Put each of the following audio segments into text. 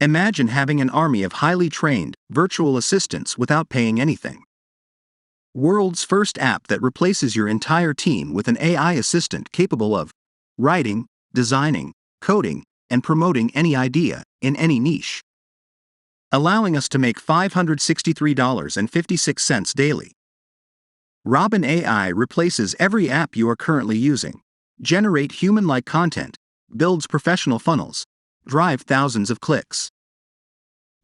Imagine having an army of highly trained, virtual assistants without paying anything. World's first app that replaces your entire team with an AI assistant capable of writing, designing, coding, and promoting any idea in any niche, allowing us to make $563.56 daily. RobinAI replaces every app you are currently using, generate human-like content, builds professional funnels, drive thousands of clicks.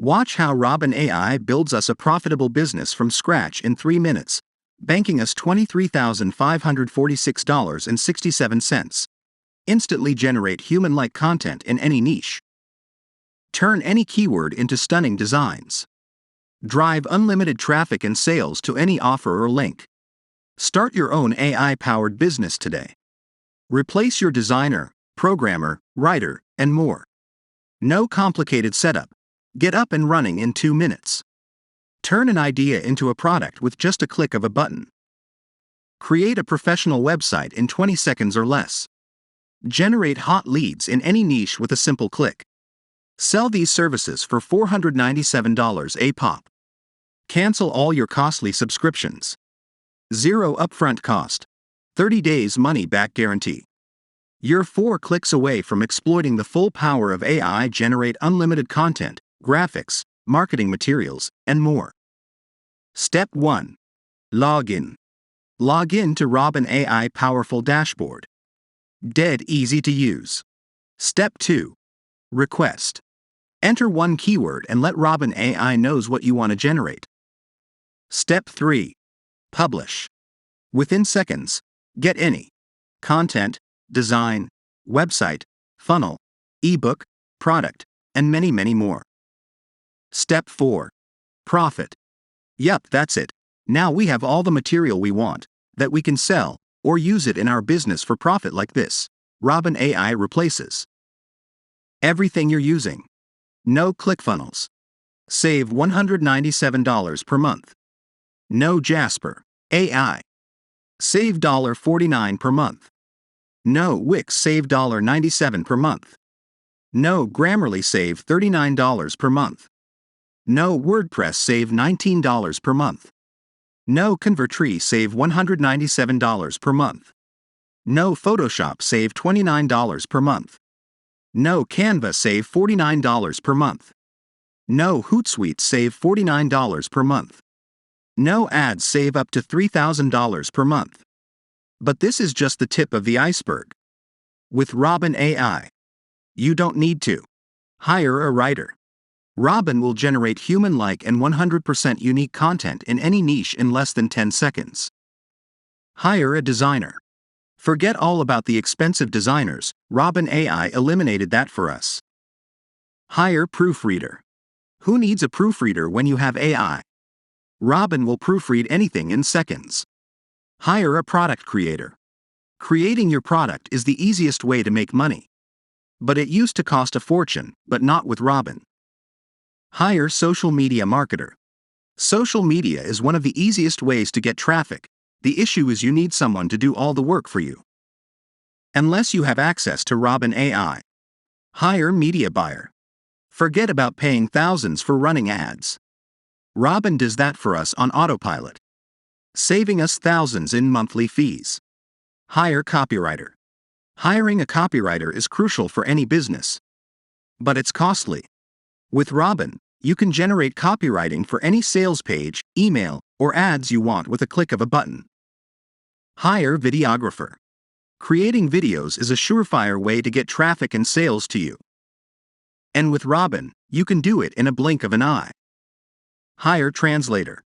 Watch how RobinAI builds us a profitable business from scratch in 3 minutes, banking us $23,546.67. Instantly generate human-like content in any niche. Turn any keyword into stunning designs. Drive unlimited traffic and sales to any offer or link. Start your own AI-powered business today. Replace your designer, programmer, writer, and more. No complicated setup. Get up and running in 2 minutes. Turn an idea into a product with just a click of a button. Create a professional website in 20 seconds or less. Generate hot leads in any niche with a simple click. Sell these services for $497 a pop. Cancel all your costly subscriptions. 0 upfront cost. 30 days money-back guarantee. You're 4 clicks away from exploiting the full power of AI. Generate unlimited content, graphics, marketing materials, and more. Step 1. Log in. Log in to RobinAI powerful dashboard. Dead easy to use. Step 2. Request. Enter one keyword and let RobinAI knows what you want to generate. Step 3. Publish. Within seconds, get any content, design, website, funnel, ebook, product, and many more. Step 4. Profit. Yup, that's it. Now we have all the material we want, that we can sell, or use it in our business for profit like this. RobinAI replaces everything you're using. No ClickFunnels. Save $197 per month. No Jasper AI. Save $49 per month. No Wix, save $97 per month. No Grammarly, save $39 per month. No WordPress, save $19 per month. No Convertree, save $197 per month. No Photoshop, save $29 per month. No Canva, save $49 per month. No Hootsuite, save $49 per month. No ads, save up to $3,000 per month. But this is just the tip of the iceberg. With RobinAI, you don't need to hire a writer. Robin will generate human-like and 100% unique content in any niche in less than 10 seconds. Hire a designer. Forget all about the expensive designers, RobinAI eliminated that for us. Hire proofreader. Who needs a proofreader when you have AI? Robin will proofread anything in seconds. Hire a product creator. Creating your product is the easiest way to make money. But it used to cost a fortune, but not with Robin. Hire social media marketer. Social media is one of the easiest ways to get traffic. The issue is you need someone to do all the work for you. Unless you have access to RobinAI. Hire media buyer. Forget about paying thousands for running ads. Robin does that for us on autopilot, saving us thousands in monthly fees. Hire copywriter. Hiring a copywriter is crucial for any business. But it's costly. With Robin, you can generate copywriting for any sales page, email, or ads you want with a click of a button. Hire videographer. Creating videos is a surefire way to get traffic and sales to you. And with Robin, you can do it in a blink of an eye. Hire translator.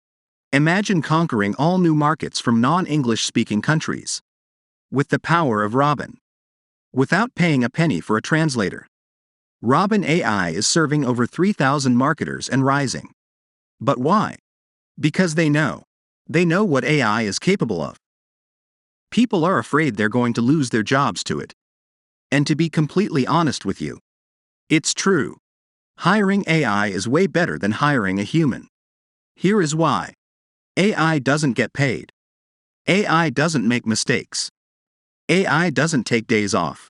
Imagine conquering all new markets from non-English speaking countries. With the power of Robin. Without paying a penny for a translator. RobinAI is serving over 3,000 marketers and rising. But why? Because they know. They know what AI is capable of. People are afraid they're going to lose their jobs to it. And to be completely honest with you, it's true. Hiring AI is way better than hiring a human. Here is why. AI doesn't get paid. AI doesn't make mistakes. AI doesn't take days off.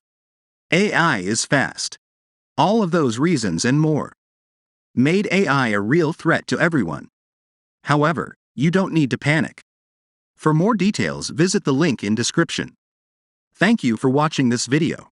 AI is fast. All of those reasons and more. made AI a real threat to everyone. However, you don't need to panic. For more details, visit the link in description. Thank you for watching this video.